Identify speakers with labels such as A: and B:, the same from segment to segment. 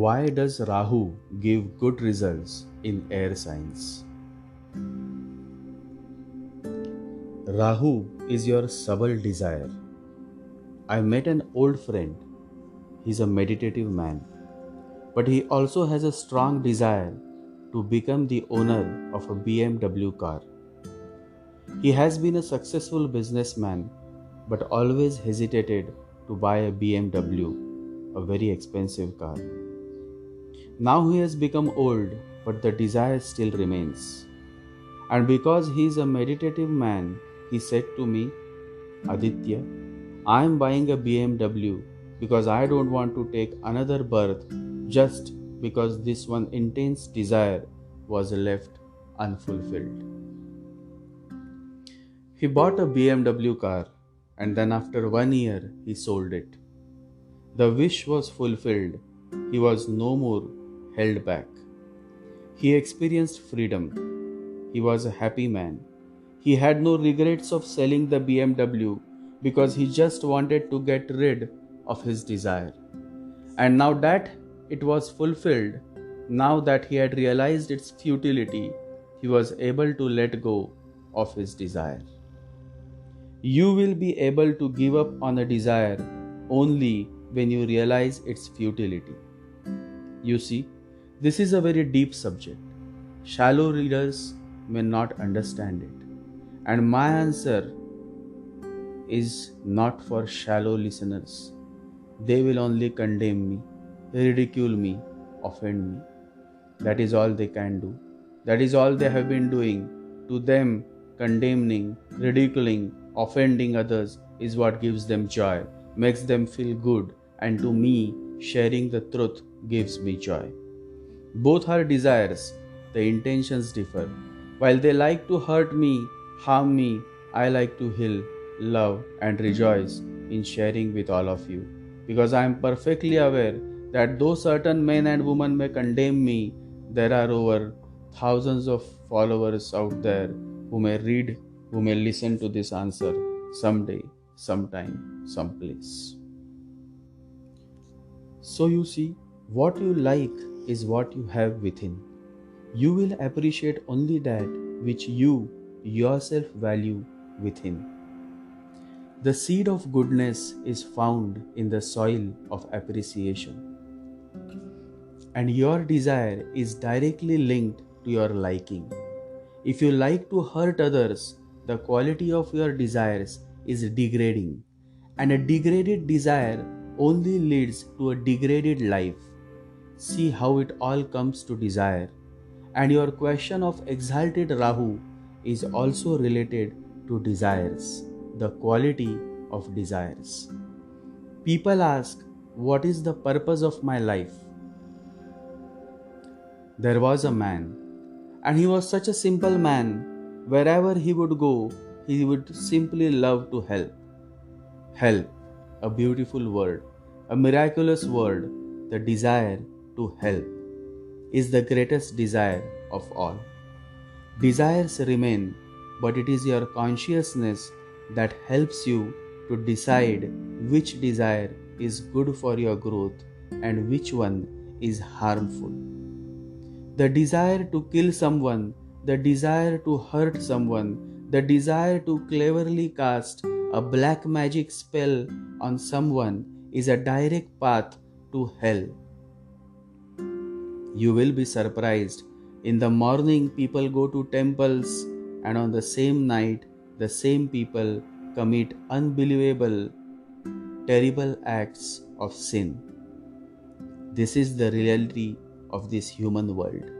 A: Why does Rahu give good results in air signs? Rahu is your subtle desire. I met an old friend. He's a meditative man, but he also has a strong desire to become the owner of a BMW car. He has been a successful businessman, but always hesitated to buy a BMW, a very expensive car. Now he has become old, but the desire still remains. And because he is a meditative man, he said to me, Aditya, I am buying a BMW because I don't want to take another birth just because this one intense desire was left unfulfilled. He bought a BMW car and then after 1 year he sold it. The wish was fulfilled. He was no more held back. He experienced freedom. He was a happy man. He had no regrets of selling the BMW because he just wanted to get rid of his desire. And now that it was fulfilled, now that he had realized its futility, he was able to let go of his desire. You will be able to give up on a desire only when you realize its futility. You see, this is a very deep subject. Shallow readers may not understand it. And my answer is not for shallow listeners. They will only condemn me, ridicule me, offend me. That is all they can do. That is all they have been doing. To them, condemning, ridiculing, offending others is what gives them joy, makes them feel good, and to me, sharing the truth gives me joy. Both are desires, the intentions differ. While they like to hurt me, harm me, I like to heal, love, and rejoice in sharing with all of you. Because I am perfectly aware that though certain men and women may condemn me, there are over thousands of followers out there who may read, who may listen to this answer someday, sometime, someplace. So you see, what you like is what you have within. You will appreciate only that which you yourself value within. The seed of goodness is found in the soil of appreciation. And your desire is directly linked to your liking. If you like to hurt others, the quality of your desires is degrading. And a degraded desire only leads to a degraded life. See how it all comes to desire. And your question of exalted Rahu is also related to desires, the quality of desires. People ask, what is the purpose of my life? There was a man, and he was such a simple man. Wherever he would go, he would simply love to help. Help, a beautiful word, a miraculous word, the desire to help is the greatest desire of all. Desires remain, but it is your consciousness that helps you to decide which desire is good for your growth and which one is harmful. The desire to kill someone, the desire to hurt someone, the desire to cleverly cast a black magic spell on someone is a direct path to hell. You will be surprised. In the morning, people go to temples, and on the same night, the same people commit unbelievable, terrible acts of sin. This is the reality of this human world.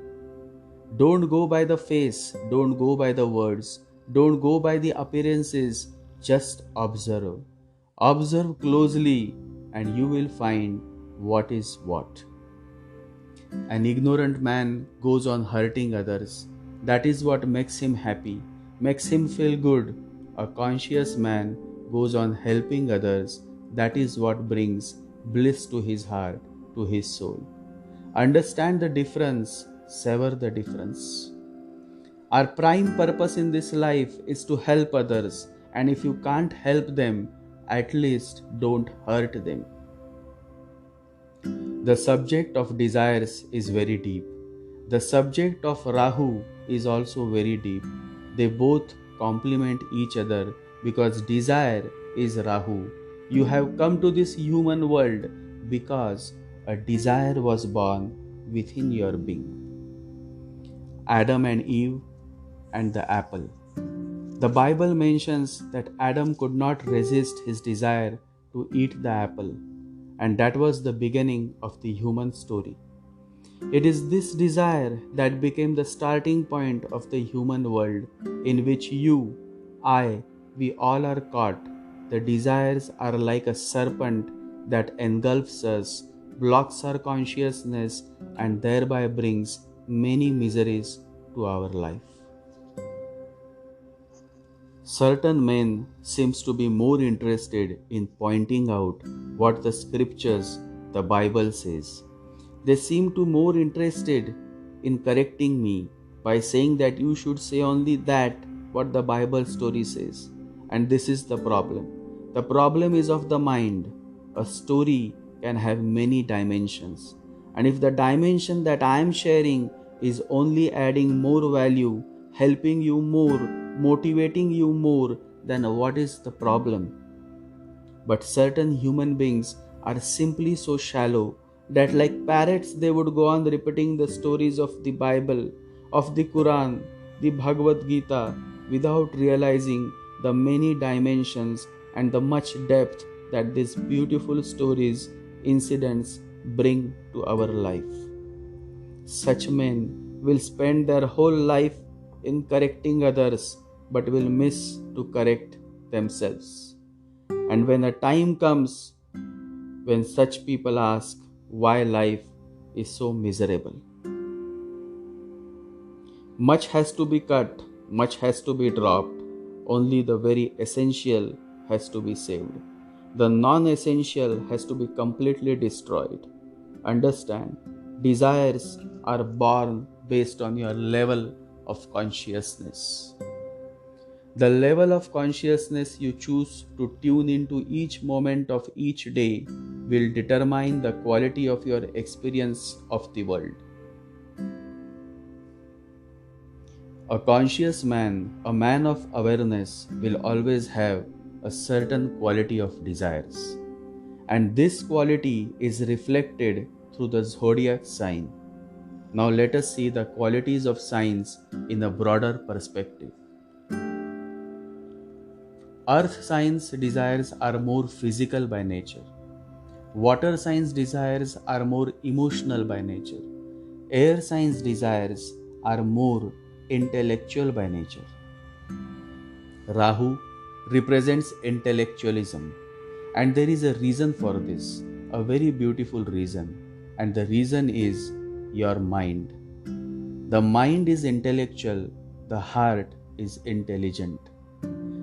A: Don't go by the face, don't go by the words, don't go by the appearances, just observe. Observe closely, and you will find what is what. An ignorant man goes on hurting others. That is what makes him happy, makes him feel good. A conscious man goes on helping others. That is what brings bliss to his heart, to his soul. Understand the difference, sever the difference. Our prime purpose in this life is to help others, and if you can't help them, at least don't hurt them. The subject of desires is very deep. The subject of Rahu is also very deep. They both complement each other because desire is Rahu. You have come to this human world because a desire was born within your being. Adam and Eve and the apple. The Bible mentions that Adam could not resist his desire to eat the apple, and that was the beginning of the human story. It is this desire that became the starting point of the human world in which you, I, we all are caught. The desires are like a serpent that engulfs us, blocks our consciousness, and thereby brings many miseries to our life. Certain men seems to be more interested in pointing out what the scriptures, the Bible says. They seem to more interested in correcting me by saying that you should say only that what the Bible story says. And this is the problem. The problem is of the mind. A story can have many dimensions. And if the dimension that I am sharing is only adding more value, helping you more, motivating you more, then what is the problem? But certain human beings are simply so shallow that, like parrots, they would go on repeating the stories of the Bible, of the Quran, the Bhagavad Gita, without realizing the many dimensions and the much depth that these beautiful stories, incidents bring to our life. Such men will spend their whole life in correcting others but will miss to correct themselves. And when a time comes when such people ask why life is so miserable, much has to be cut, much has to be dropped, only the very essential has to be saved. The non-essential has to be completely destroyed. Understand, desires are born based on your level of consciousness. The level of consciousness you choose to tune into each moment of each day will determine the quality of your experience of the world. A conscious man, a man of awareness, will always have a certain quality of desires. And this quality is reflected through the zodiac sign. Now let us see the qualities of signs in a broader perspective. Earth signs desires are more physical by nature. Water signs desires are more emotional by nature. Air signs desires are more intellectual by nature. Rahu represents intellectualism, and there is a reason for this, a very beautiful reason, and the reason is your mind. The mind is intellectual, the heart is intelligent.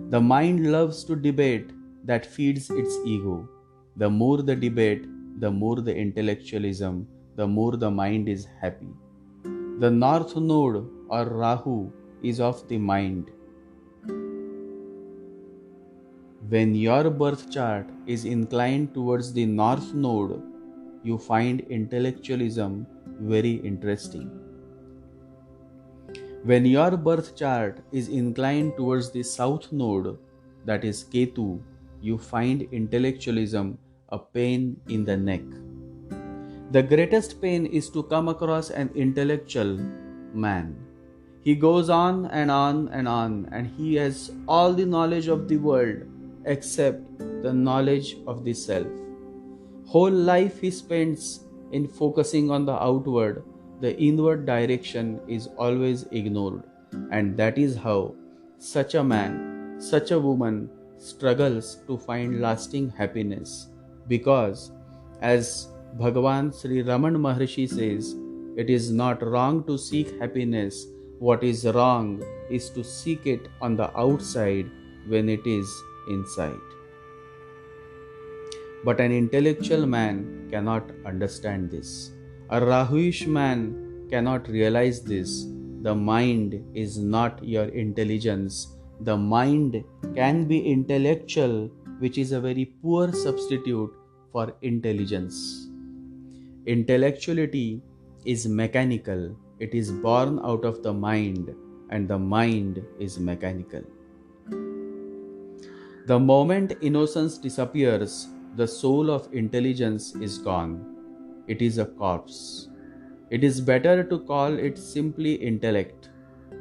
A: The mind loves to debate, that feeds its ego. The more the debate, the more the intellectualism, the more the mind is happy. The north node or Rahu is of the mind. When your birth chart is inclined towards the north node, you find intellectualism very interesting. When your birth chart is inclined towards the south node, that is Ketu, you find intellectualism a pain in the neck. The greatest pain is to come across an intellectual man. He goes on and on and on, and he has all the knowledge of the world except the knowledge of the self. Whole life he spends in focusing on the outward. The inward direction is always ignored, and that is how such a man, such a woman struggles to find lasting happiness, because as Bhagavan Sri Raman Maharshi says, it is not wrong to seek happiness. What is wrong is to seek it on the outside when it is inside. But an intellectual man cannot understand this. A Rahuish man cannot realize this. The mind is not your intelligence. The mind can be intellectual, which is a very poor substitute for intelligence. Intellectuality is mechanical, it is born out of the mind, and the mind is mechanical. The moment innocence disappears, the soul of intelligence is gone. It is a corpse. It is better to call it simply intellect.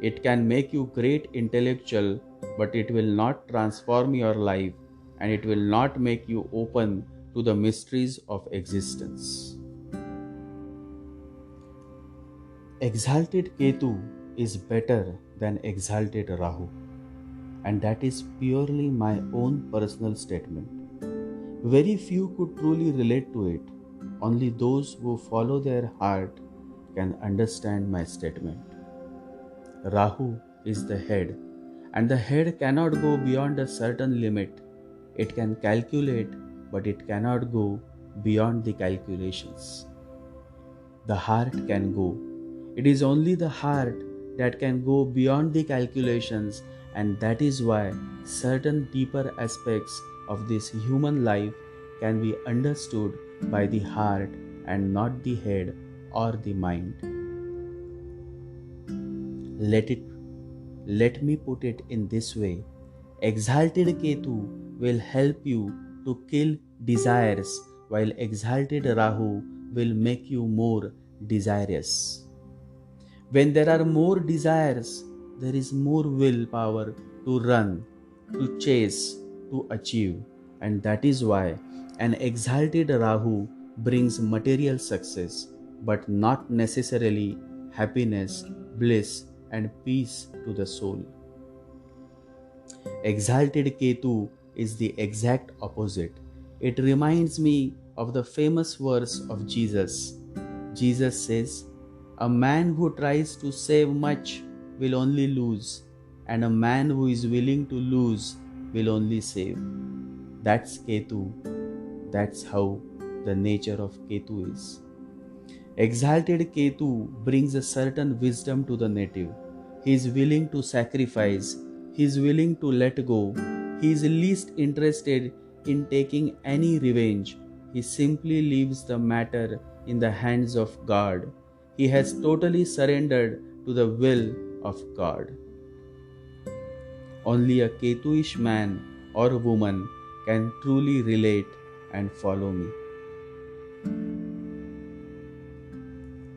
A: It can make you great intellectual, but it will not transform your life and it will not make you open to the mysteries of existence. Exalted Ketu is better than exalted Rahu, and that is purely my own personal statement. Very few could truly relate to it. Only those who follow their heart can understand my statement. Rahu is the head, and the head cannot go beyond a certain limit. It can calculate, but it cannot go beyond the calculations. The heart can go. It is only the heart that can go beyond the calculations, and that is why certain deeper aspects of this human life can be understood by the heart and not the head or the mind. Let me put it in this way. Exalted Ketu will help you to kill desires, while exalted Rahu will make you more desirous. When there are more desires, there is more willpower to run, to chase, to achieve. And that is why an exalted Rahu brings material success, but not necessarily happiness, bliss, and peace to the soul. Exalted Ketu is the exact opposite. It reminds me of the famous verse of Jesus. Jesus says, "A man who tries to save much will only lose, and a man who is willing to lose will only save." That's Ketu. That's how the nature of Ketu is. Exalted Ketu brings a certain wisdom to the native. He is willing to sacrifice. He is willing to let go. He is least interested in taking any revenge. He simply leaves the matter in the hands of God. He has totally surrendered to the will of God. Only a Ketuish man or woman can truly relate and follow me.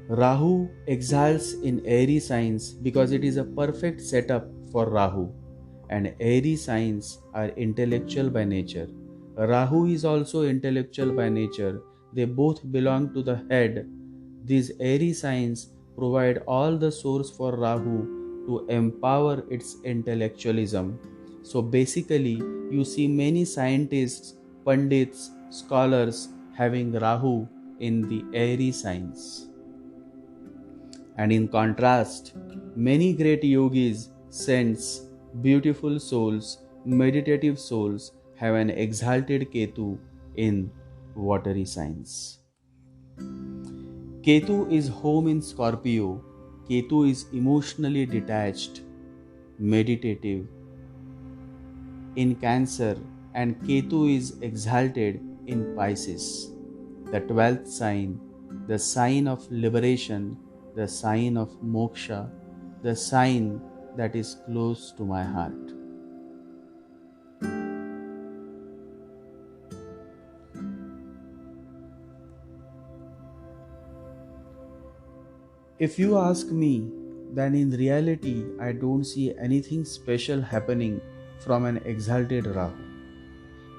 A: Rahu exalts in Airy Signs because it is a perfect setup for Rahu, and Airy Signs are intellectual by nature. Rahu is also intellectual by nature. They both belong to the head. These Airy Signs provide all the source for Rahu to empower its intellectualism. So basically, you see many scientists, pundits, scholars having Rahu in the Airy Signs. And in contrast, many great yogis, saints, beautiful souls, meditative souls have an exalted Ketu in watery signs. Ketu is home in Scorpio. Ketu is emotionally detached, meditative in Cancer, and Ketu is exalted in Pisces, the 12th sign, the sign of liberation, the sign of moksha, the sign that is close to my heart. If you ask me, then in reality I don't see anything special happening from an exalted Rahu.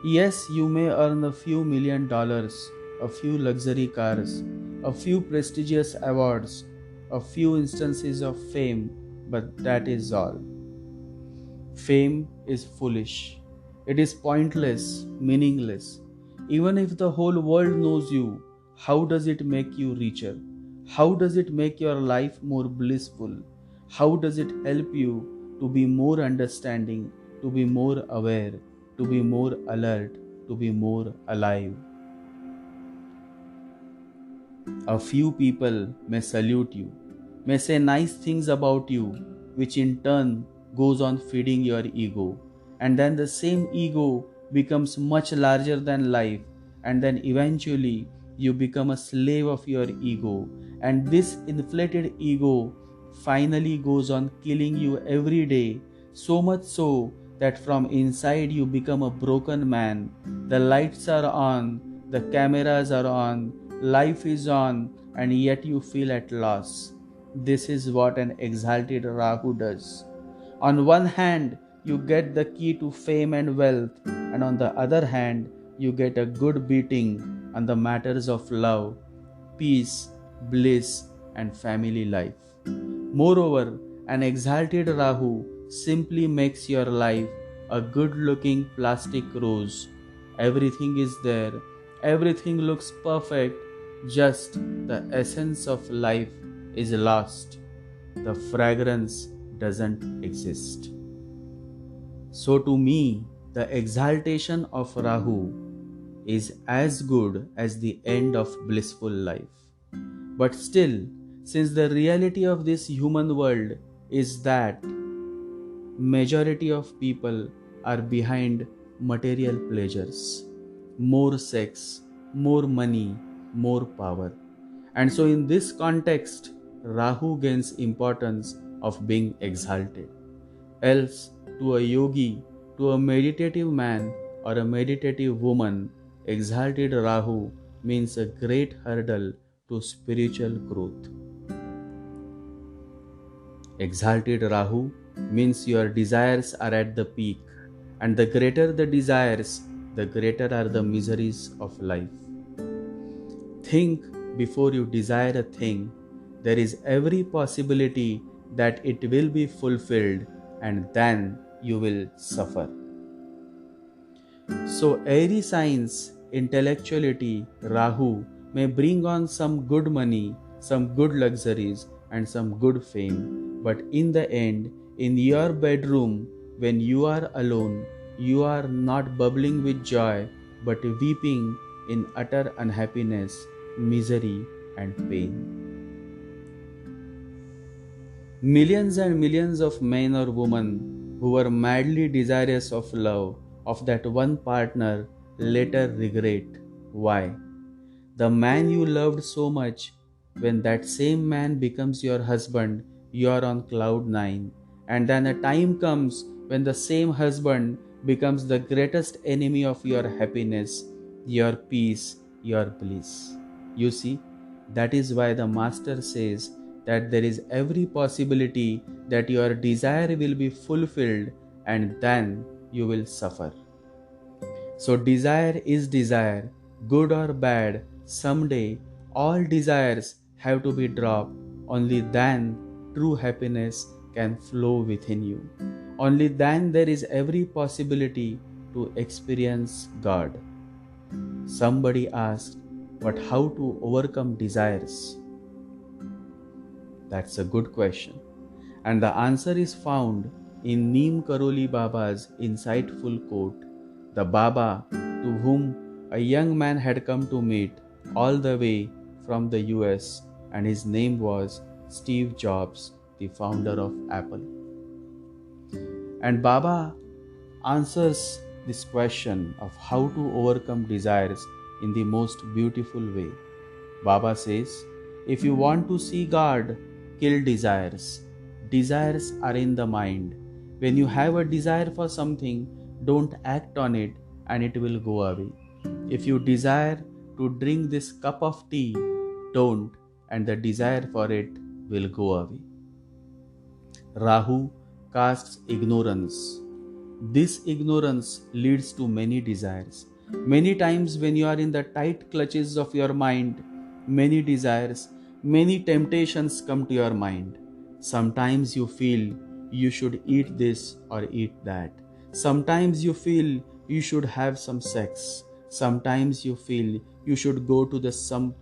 A: Yes, you may earn a few $1,000,000, a few luxury cars, a few prestigious awards, a few instances of fame, but that is all. Fame is foolish. It is pointless, meaningless. Even if the whole world knows you, how does it make you richer? How does it make your life more blissful? How does it help you to be more understanding, to be more aware, to be more alert, to be more alive? A few people may salute you, may say nice things about you, which in turn goes on feeding your ego. And then the same ego becomes much larger than life, and then eventually you become a slave of your ego, and this inflated ego finally goes on killing you every day, so much so that from inside you become a broken man. The lights are on, the cameras are on, life is on, and yet you feel at loss. This is what an exalted Rahu does. On one hand, you get the key to fame and wealth, and on the other hand, you get a good beating on the matters of love, peace, bliss, and family life. Moreover, an exalted Rahu simply makes your life a good looking plastic rose. Everything is there, everything looks perfect, just the essence of life is lost. The fragrance doesn't exist. So, to me, the exaltation of Rahu is as good as the end of blissful life. But still, since the reality of this human world is that majority of people are behind material pleasures, more sex, more money, more power. And so in this context, Rahu gains importance of being exalted. Else, to a yogi, to a meditative man or a meditative woman, exalted Rahu means a great hurdle to spiritual growth. Exalted Rahu means your desires are at the peak, and the greater the desires, the greater are the miseries of life. Think before you desire a thing. There is every possibility that it will be fulfilled, and then you will suffer. So, Airy Signs, intellectuality, Rahu, may bring on some good money, some good luxuries, and some good fame. But in the end, in your bedroom, when you are alone, you are not bubbling with joy, but weeping in utter unhappiness, misery, and pain. Millions and millions of men or women who were madly desirous of love, of that one partner, later regret. Why? The man you loved so much, when that same man becomes your husband, you are on cloud nine. And then a time comes when the same husband becomes the greatest enemy of your happiness, your peace, your bliss. You see, that is why the Master says that there is every possibility that your desire will be fulfilled and then you will suffer. So desire is desire, good or bad. Someday all desires have to be dropped. Only then true happiness can flow within you. Only then there is every possibility to experience God. Somebody asked, but how to overcome desires? That's a good question. And the answer is found in Neem Karoli Baba's insightful quote. The Baba, to whom a young man had come to meet all the way from the US, and his name was Steve Jobs, the founder of Apple. And Baba answers this question of how to overcome desires in the most beautiful way. Baba says, if you want to see God, kill desires. Desires are in the mind. When you have a desire for something, don't act on it and it will go away. If you desire to drink this cup of tea, don't, and the desire for it will go away. Rahu casts ignorance. This ignorance leads to many desires. Many times when you are in the tight clutches of your mind, many desires, many temptations come to your mind. Sometimes you feel you should eat this or eat that. Sometimes you feel you should have some sex. Sometimes you feel you should go to some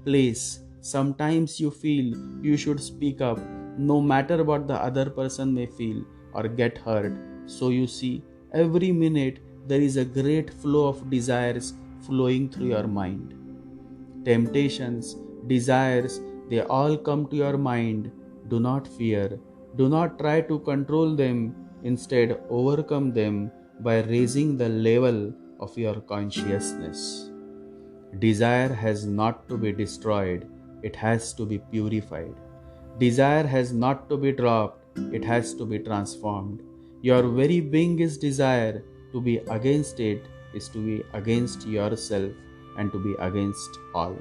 A: place. Sometimes you feel you should speak up, no matter what the other person may feel or get hurt. So you see, every minute there is a great flow of desires flowing through your mind. Temptations, desires, they all come to your mind. Do not fear. Do not try to control them. Instead, overcome them by raising the level of your consciousness. Desire has not to be destroyed, it has to be purified. Desire has not to be dropped, it has to be transformed. Your very being is desire. To be against it is to be against yourself and to be against all.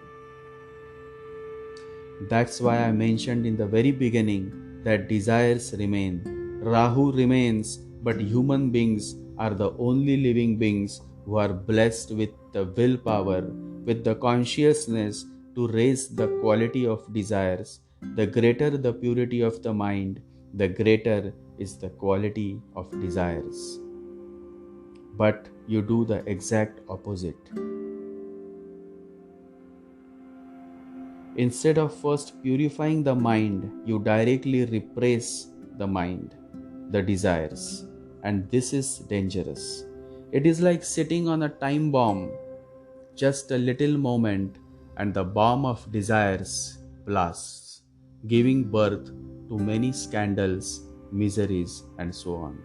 A: That's why I mentioned in the very beginning that desires remain. Rahu remains, but human beings are the only living beings who are blessed with the willpower, with the consciousness to raise the quality of desires. The greater the purity of the mind, the greater is the quality of desires. But you do the exact opposite. Instead of first purifying the mind, you directly repress the mind, the desires, and this is dangerous. It is like sitting on a time bomb, just a little moment, and the bomb of desires blasts, giving birth to many scandals, miseries, and so on.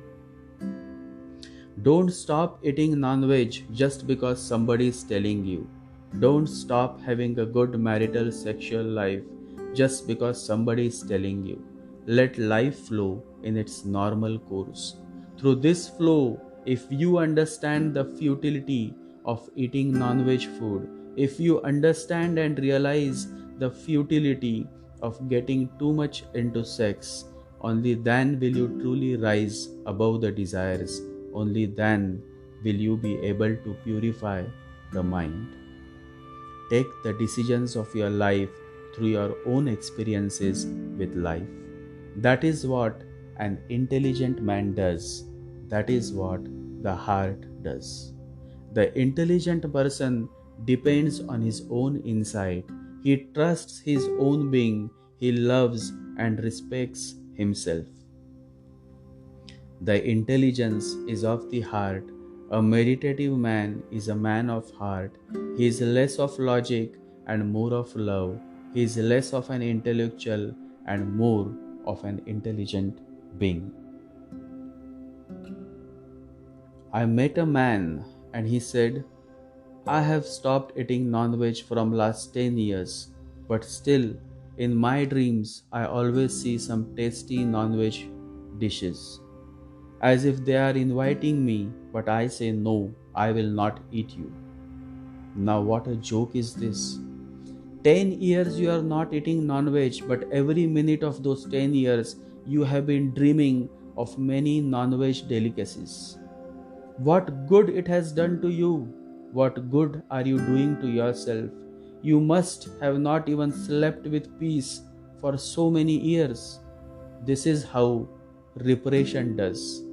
A: Don't stop eating non-veg just because somebody is telling you. Don't stop having a good marital sexual life just because somebody is telling you. Let life flow in its normal course. Through this flow, if you understand the futility of eating non-veg food, if you understand and realize the futility of getting too much into sex, only then will you truly rise above the desires. Only then will you be able to purify the mind. Take the decisions of your life through your own experiences with life. That is what an intelligent man does. That is what the heart does. The intelligent person depends on his own insight. He trusts his own being. He loves and respects himself. The intelligence is of the heart. A meditative man is a man of heart. He is less of logic and more of love. He is less of an intellectual and more of an intelligent being. I met a man and he said, I have stopped eating non-veg from last 10 years, but still in my dreams I always see some tasty non-veg dishes. As if they are inviting me, but I say no, I will not eat you. Now what a joke is this? 10 years you are not eating non-veg, but every minute of those 10 years you have been dreaming of many non-veg delicacies. What good it has done to you? What good are you doing to yourself? You must have not even slept with peace for so many years. This is how repression does.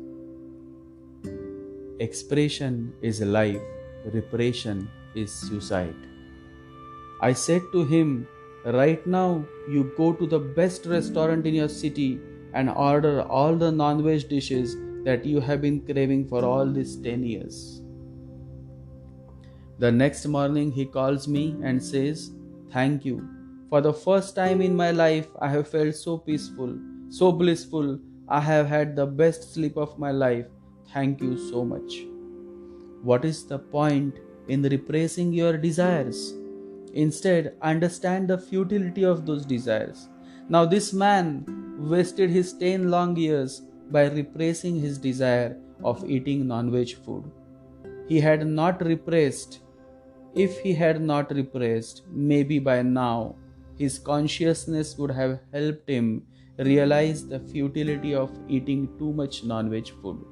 A: Expression is life, repression is suicide. I said to him, right now you go to the best restaurant in your city and order all the non-veg dishes that you have been craving for all these 10 years. The next morning he calls me and says, thank you. For the first time in my life I have felt so peaceful, so blissful. I have had the best sleep of my life. Thank you so much. What is the point in repressing your desires? Instead, understand the futility of those desires. Now, this man wasted his 10 long years by repressing his desire of eating non-veg food. He had not repressed. If he had not repressed, maybe by now his consciousness would have helped him realize the futility of eating too much non-veg food.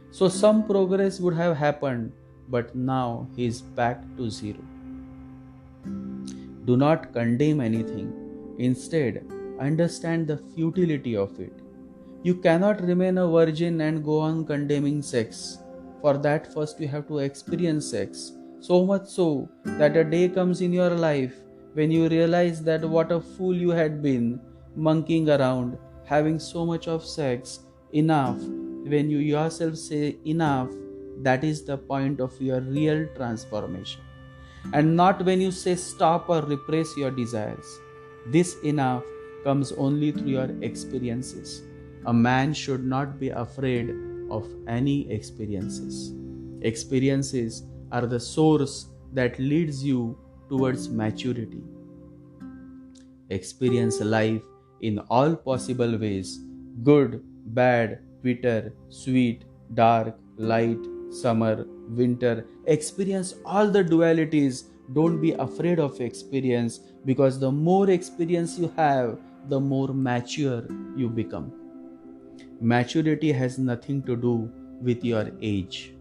A: So some progress would have happened, but now he is back to zero. Do not condemn anything. Instead, understand the futility of it. You cannot remain a virgin and go on condemning sex. For that, first you have to experience sex. So much so that a day comes in your life when you realize that what a fool you had been, monkeying around, having so much of sex, enough. When you yourself say enough, that is the point of your real transformation. And not when you say stop or repress your desires. This enough comes only through your experiences. A man should not be afraid of any experiences. Experiences are the source that leads you towards maturity. Experience life in all possible ways: good, bad, bitter, sweet, dark, light, summer, winter. Experience all the dualities. Don't be afraid of experience, because the more experience you have, the more mature you become. Maturity has nothing to do with your age.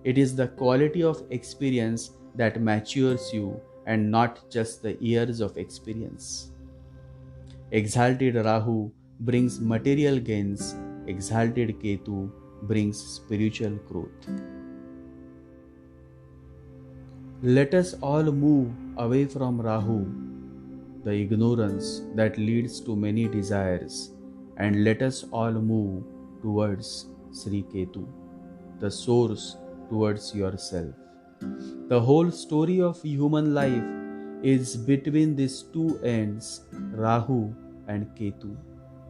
A: It is the quality of experience that matures you, and not just the years of experience. Exalted Rahu brings material gains, exalted Ketu brings spiritual growth. Let us all move away from Rahu, the ignorance that leads to many desires, and let us all move towards Sri Ketu, the source, towards yourself. The whole story of human life is between these two ends, Rahu and Ketu: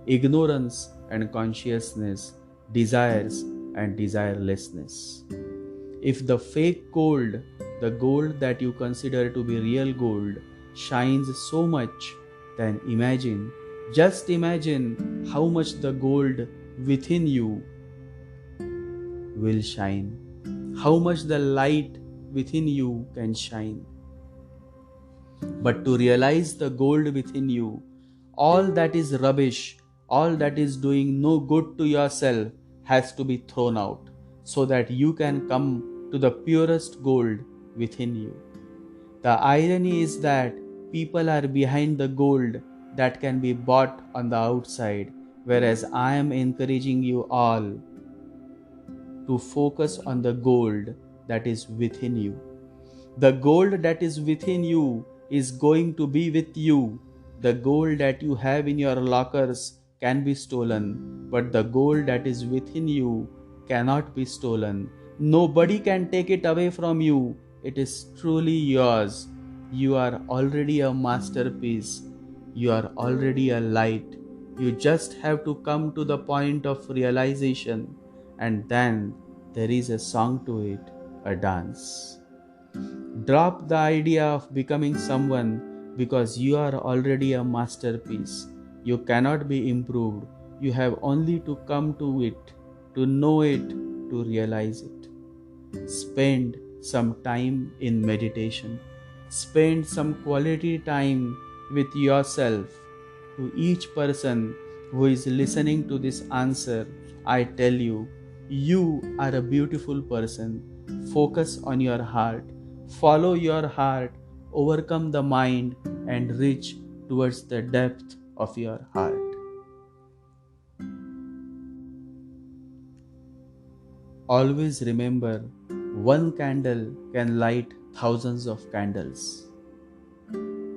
A: ignorance and consciousness, desires and desirelessness. If the fake gold, the gold that you consider to be real gold, shines so much, then just imagine how much the gold within you will shine, how much the light within you can shine. But to realize the gold within you, all that is rubbish, all that is doing no good to yourself has to be thrown out, so that you can come to the purest gold within you. The irony is that people are behind the gold that can be bought on the outside, whereas I am encouraging you all to focus on the gold that is within you. The gold that is within you is going to be with you. The gold that you have in your lockers can be stolen, but the gold that is within you cannot be stolen. Nobody can take it away from you. It is truly yours. You are already a masterpiece. You are already a light. You just have to come to the point of realization, and then there is a song to it, a dance. Drop the idea of becoming someone, because you are already a masterpiece. You cannot be improved. You have only to come to it, to know it, to realize it. Spend some time in meditation. Spend some quality time with yourself. To each person who is listening to this answer, I tell you, you are a beautiful person. Focus on your heart. Follow your heart. Overcome the mind and reach towards the depth of your heart. Always remember, one candle can light thousands of candles.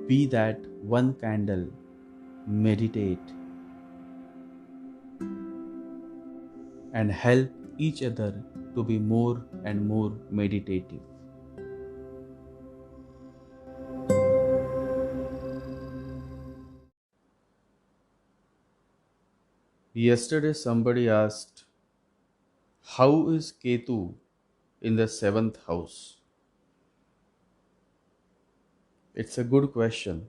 A: Be that one candle. Meditate and help each other to be more and more meditative. Yesterday somebody asked, how is Ketu in the 7th house? It's a good question.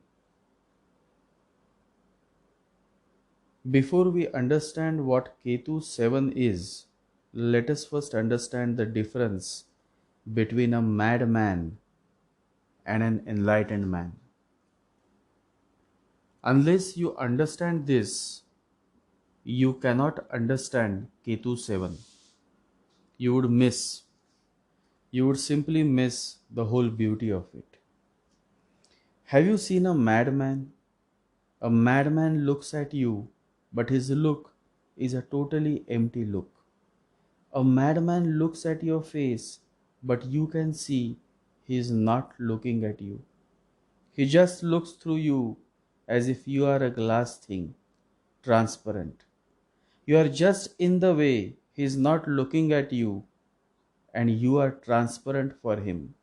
A: Before we understand what Ketu 7 is, let us first understand the difference between a madman and an enlightened man. Unless you understand this, you cannot understand Ketu 7. You would simply miss the whole beauty of it. Have you seen a madman? A madman looks at you, but his look is a totally empty look. A madman looks at your face, but you can see he is not looking at you. He just looks through you as if you are a glass thing, transparent. You are just in the way. He is not looking at you, and you are transparent for him.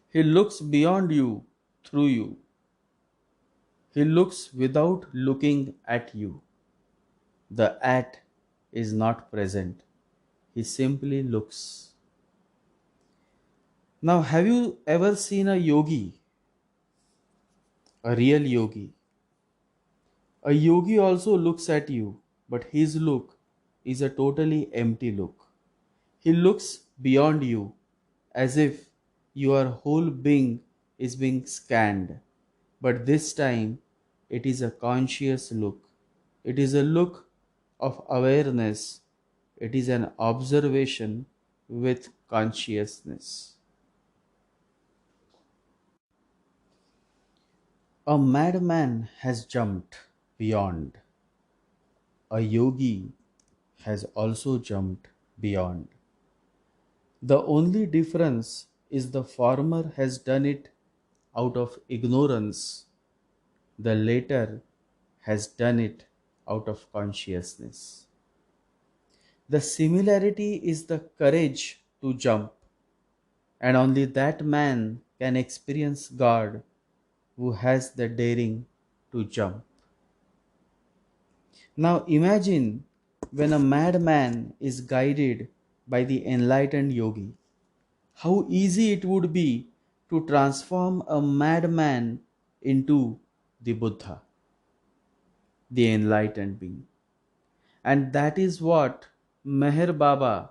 A: He looks beyond you, through you. He looks without looking at you. The at is not present. He simply looks. Now, have you ever seen a yogi, a real yogi? A yogi also looks at you, but his look is a totally empty look. He looks beyond you as if your whole being is being scanned. But this time it is a conscious look. It is a look of awareness. It is an observation with consciousness. A madman has jumped beyond. A yogi has also jumped beyond. The only difference is the former has done it out of ignorance, the latter has done it out of consciousness. The similarity is the courage to jump, and only that man can experience God who has the daring to jump. Now imagine when a madman is guided by the enlightened yogi. How easy it would be to transform a madman into the Buddha, the enlightened being. And that is what Meher Baba,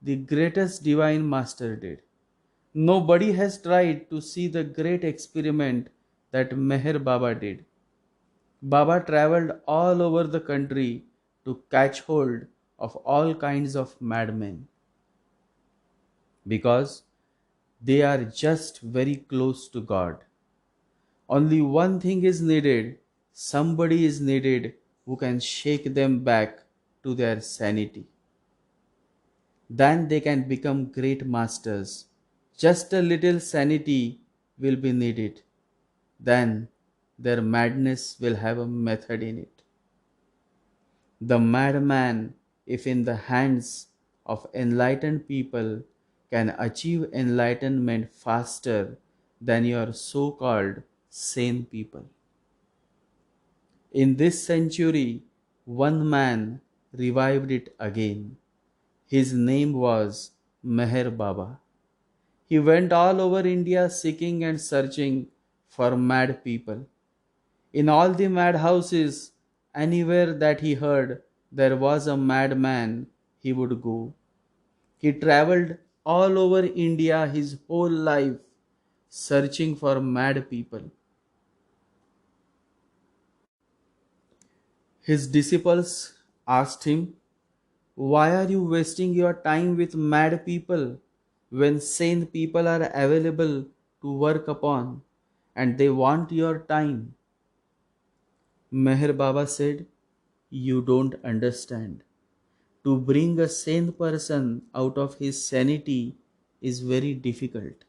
A: the greatest divine master, did. Nobody has tried to see the great experiment that Meher Baba did. Baba traveled all over the country to catch hold of all kinds of madmen because they are just very close to God. Only one thing is needed, somebody is needed who can shake them back to their sanity. Then they can become great masters. Just a little sanity will be needed. Then their madness will have a method in it. The madman, if in the hands of enlightened people, can achieve enlightenment faster than your so called sane people. In this century, one man revived it again. His name was Meher Baba. He went all over India seeking and searching for mad people. In all the madhouses, anywhere that he heard there was a madman, he would go. He traveled all over India his whole life searching for mad people. His disciples asked him, "Why are you wasting your time with mad people when sane people are available to work upon and they want your time?" Meher Baba said, "You don't understand. To bring a sane person out of his sanity is very difficult.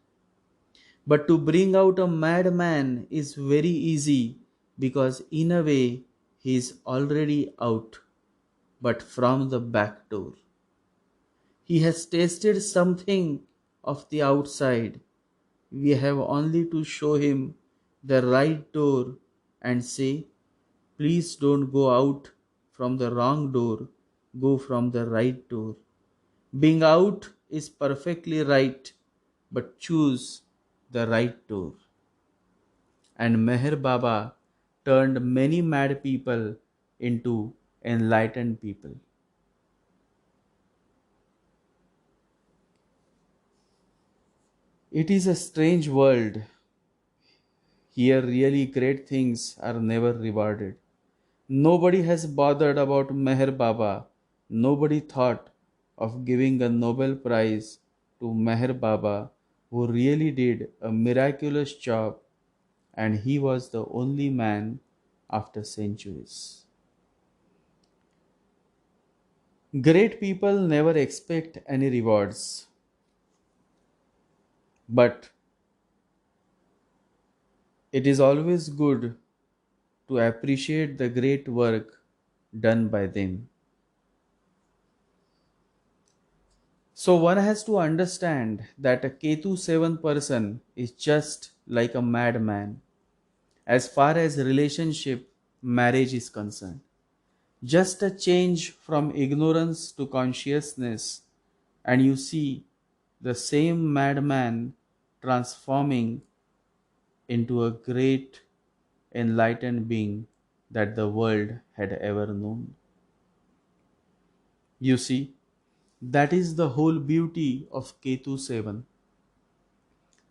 A: But to bring out a madman is very easy because, in a way, he is already out, but from the back door. He has tasted something of the outside. We have only to show him the right door and say, 'Please don't go out from the wrong door, go from the right door.' Being out is perfectly right, but choose the right door." And Meher Baba turned many mad people into enlightened people. It is a strange world. Here, really great things are never rewarded. Nobody has bothered about Meher Baba. Nobody thought of giving a Nobel Prize to Meher Baba, who really did a miraculous job, and he was the only man after centuries. Great people never expect any rewards, but it is always good to appreciate the great work done by them. So one has to understand that a Ketu 7 person is just like a madman as far as relationship marriage is concerned. Just a change from ignorance to consciousness, and you see the same madman transforming into a great enlightened being that the world had ever known. You see, that is the whole beauty of Ketu 7.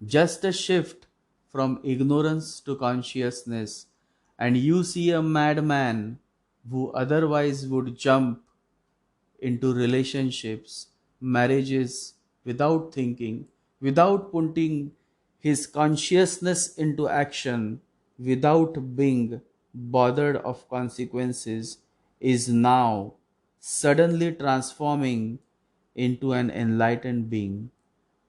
A: Just a shift from ignorance to consciousness, and you see a madman who otherwise would jump into relationships, marriages without thinking, without putting his consciousness into action, without being bothered of consequences, is now suddenly transforming into an enlightened being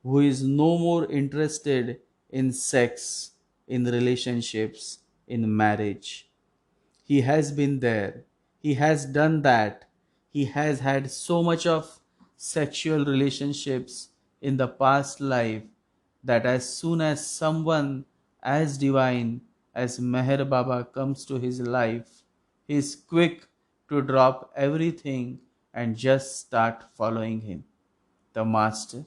A: who is no more interested in sex, in relationships, in marriage. He has been there. He has done that. He has had so much of sexual relationships in the past life that as soon as someone as divine as Meher Baba comes to his life, he is quick to drop everything and just start following him, the Master,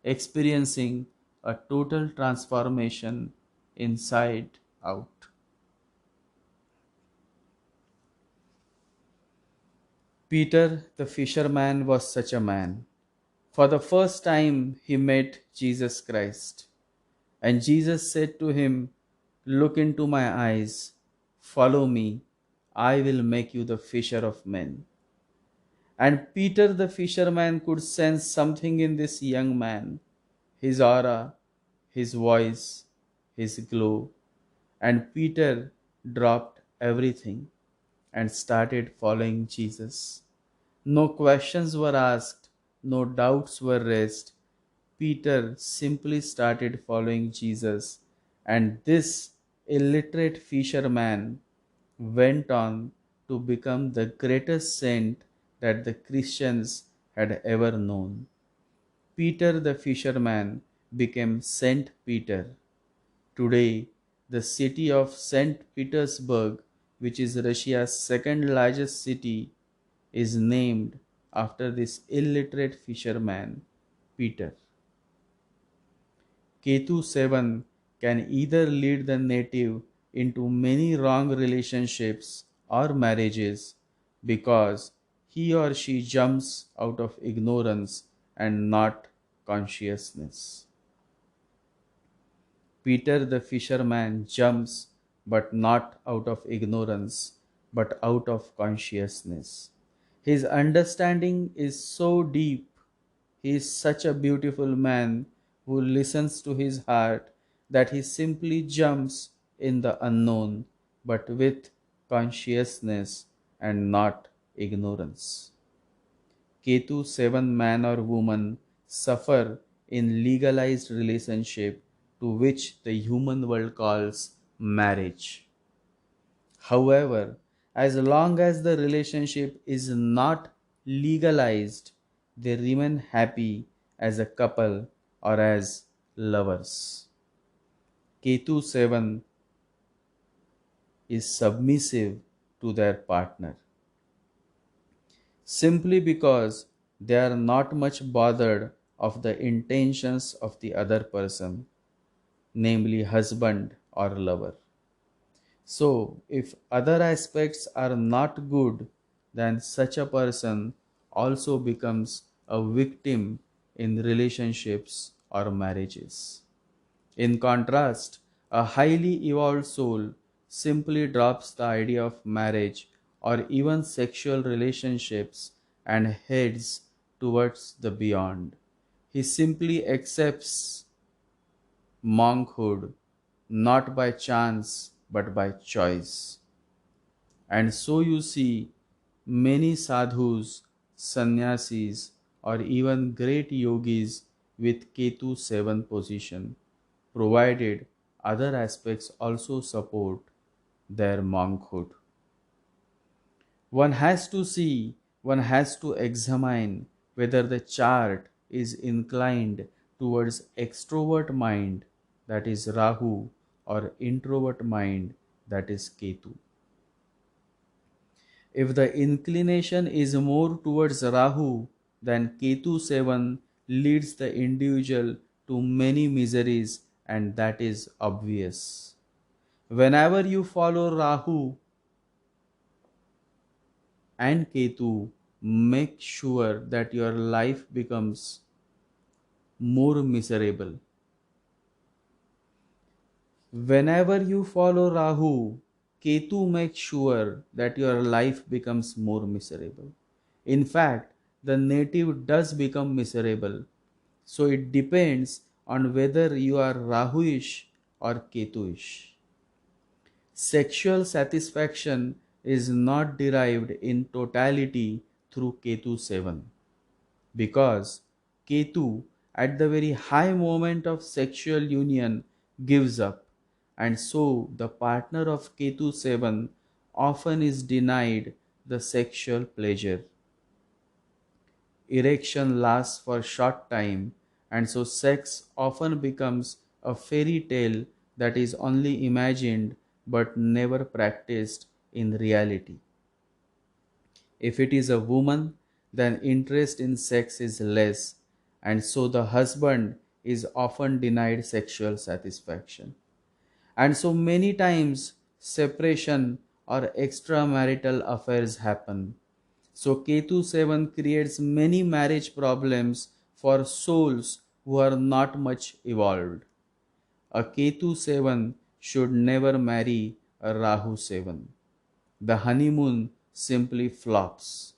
A: experiencing a total transformation inside out. Peter the fisherman was such a man. For the first time he met Jesus Christ. And Jesus said to him, "Look into my eyes, follow me, I will make you the fisher of men." And Peter the fisherman could sense something in this young man, his aura, his voice, his glow. And Peter dropped everything and started following Jesus. No questions were asked, no doubts were raised. Peter simply started following Jesus, and this illiterate fisherman went on to become the greatest saint that the Christians had ever known. Peter the fisherman became Saint Peter. Today, the city of St. Petersburg, which is Russia's second largest city, is named after this illiterate fisherman, Peter. Ketu 7 can either lead the native into many wrong relationships or marriages because he or she jumps out of ignorance and not consciousness. Peter the fisherman jumps, but not out of ignorance, but out of consciousness. His understanding is so deep. He is such a beautiful man who listens to his heart that he simply jumps in the unknown, but with consciousness and not ignorance. Ketu 7 man or woman suffer in legalized relationship to which the human world calls marriage. However, as long as the relationship is not legalized, they remain happy as a couple or as lovers. Ketu 7 is submissive to their partner simply because they are not much bothered of the intentions of the other person, namely husband or lover. So, if other aspects are not good, then such a person also becomes a victim in relationships or marriages. In contrast, a highly evolved soul simply drops the idea of marriage or even sexual relationships and heads towards the beyond. He simply accepts monkhood not by chance but by choice. And so you see many sadhus, sannyasis, or even great yogis with Ketu 7 position, provided other aspects also support their monkhood. One has to see, one has to examine whether the chart is inclined towards extrovert mind, that is Rahu, or introvert mind, that is Ketu. If the inclination is more towards Rahu, then Ketu 7 leads the individual to many miseries, and that is obvious. Whenever you follow Rahu and Ketu, make sure that your life becomes more miserable. Whenever you follow Rahu, Ketu makes sure that your life becomes more miserable. In fact, the native does become miserable. So it depends on whether you are Rahuish or Ketuish. Sexual satisfaction is not derived in totality through Ketu 7 because Ketu at the very high moment of sexual union gives up, and so the partner of Ketu 7 often is denied the sexual pleasure. Erection lasts for short time, and so sex often becomes a fairy tale that is only imagined but never practiced in reality. If it is a woman, then interest in sex is less, and so the husband is often denied sexual satisfaction. And so many times separation or extramarital affairs happen. So Ketu 7 creates many marriage problems for souls who are not much evolved. A Ketu 7 should never marry a Rahu 7. The honeymoon simply flops.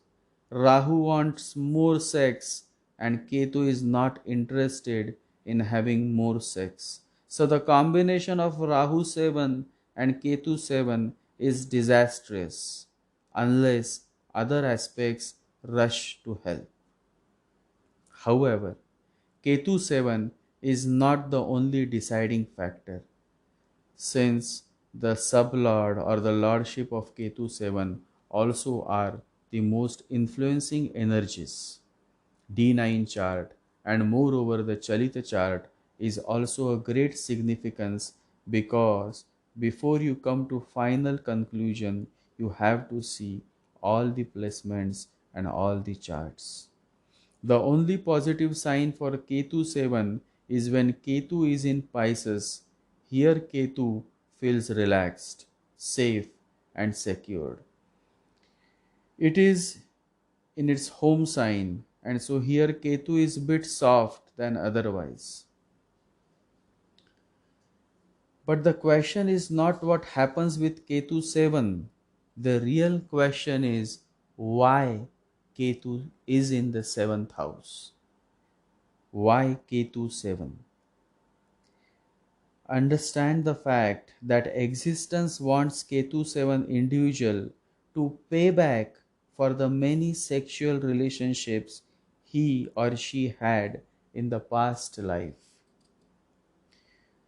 A: Rahu wants more sex and Ketu is not interested in having more sex. So the combination of Rahu 7 and Ketu 7 is disastrous unless other aspects rush to help. However, Ketu 7 is not the only deciding factor, since the sublord or the lordship of Ketu 7 also are the most influencing energies. D9 chart and moreover the Chalita chart is also a great significance because before you come to final conclusion you have to see all the placements and all the charts. The only positive sign for Ketu 7 is when Ketu is in Pisces. Here Ketu feels relaxed, safe and secured. It is in its home sign, and so here Ketu is bit soft than otherwise. But the question is not what happens with Ketu 7. The real question is why Ketu is in the 7th house. Why Ketu 7? Understand the fact that existence wants Ketu 7 individual to pay back for the many sexual relationships he or she had in the past life.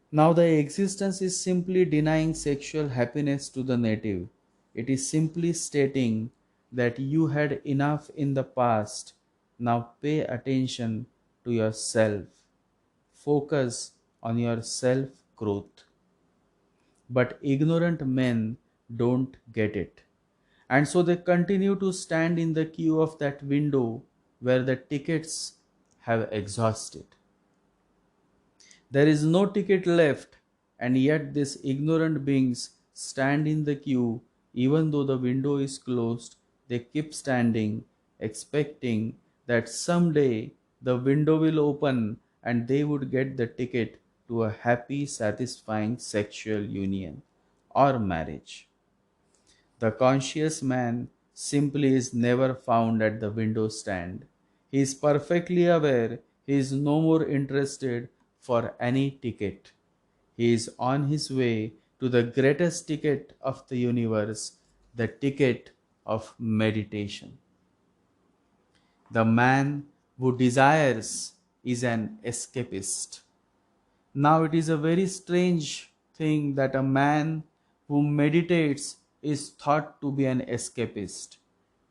A: Now the existence is simply denying sexual happiness to the native. It is simply stating that you had enough in the past. Now pay attention to yourself. Focus on your self growth. But ignorant men don't get it. And so they continue to stand in the queue of that window where the tickets have exhausted. There is no ticket left, and yet these ignorant beings stand in the queue even though the window is closed. They keep standing, expecting that someday the window will open and they would get the ticket to a happy, satisfying sexual union or marriage. The conscious man simply is never found at the window stand. He is perfectly aware he is no more interested for any ticket. He is on his way to the greatest ticket of the universe, the ticket of meditation. The man who desires is an escapist. Now, it is a very strange thing that a man who meditates is thought to be an escapist.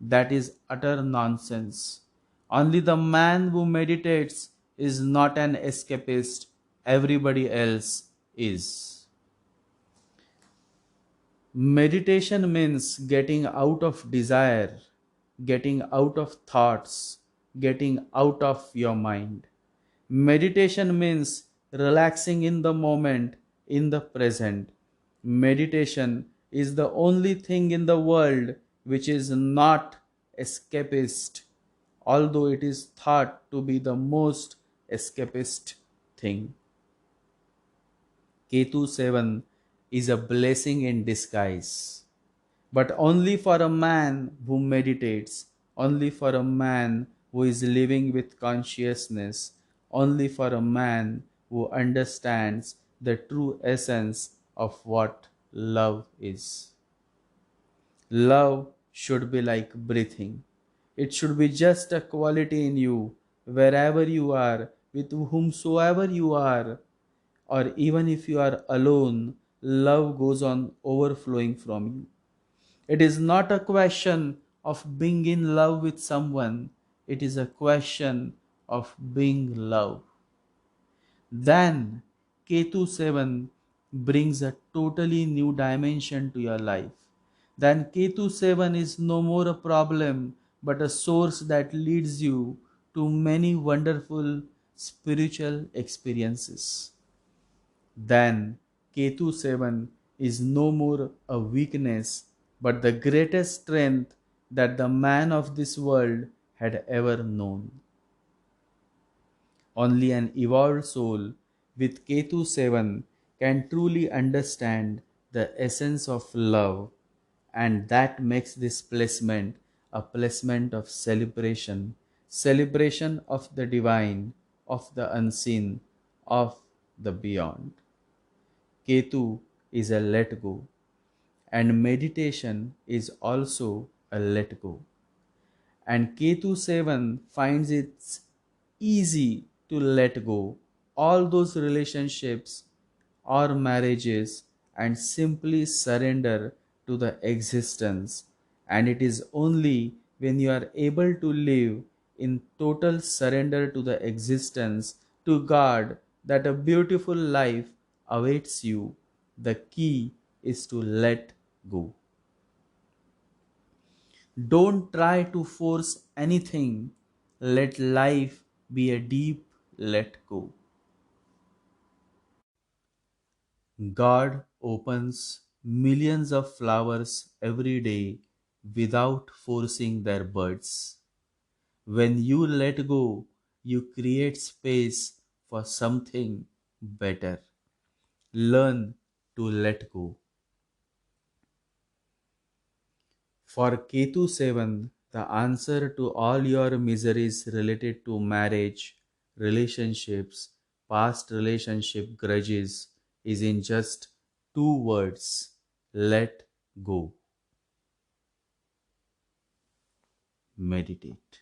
A: That is utter nonsense. Only the man who meditates is not an escapist, everybody else is. Meditation means getting out of desire, getting out of thoughts, getting out of your mind. Meditation means relaxing in the moment, in the present. Meditation is the only thing in the world which is not escapist, although it is thought to be the most escapist thing. Ketu 7 is a blessing in disguise, but only for a man who meditates, only for a man who is living with consciousness, only for a man who understands the true essence of what love is. Love should be like breathing. It should be just a quality in you, wherever you are, with whomsoever you are, or even if you are alone, love goes on overflowing from you. It is not a question of being in love with someone, it is a question of being loved. Then Ketu 7 brings a totally new dimension to your life. Then Ketu 7 is no more a problem but a source that leads you to many wonderful spiritual experiences. Then Ketu 7 is no more a weakness but the greatest strength that the man of this world had ever known. Only an evolved soul with Ketu 7 can truly understand the essence of love, and that makes this placement a placement of celebration, celebration of the divine, of the unseen, of the beyond. Ketu is a let go, and meditation is also a let go. And Ketu 7 finds it easy to let go all those relationships or marriages and simply surrender to the existence. And it is only when you are able to live in total surrender to the existence, to God, that a beautiful life awaits you. The key is to let go. Don't try to force anything. Let life be a deep let go. God opens millions of flowers every day without forcing their buds. When you let go, you create space for something better. Learn to let go. For Ketu 7, the answer to all your miseries related to marriage, relationships, past relationship grudges is in just two words: let go. Meditate.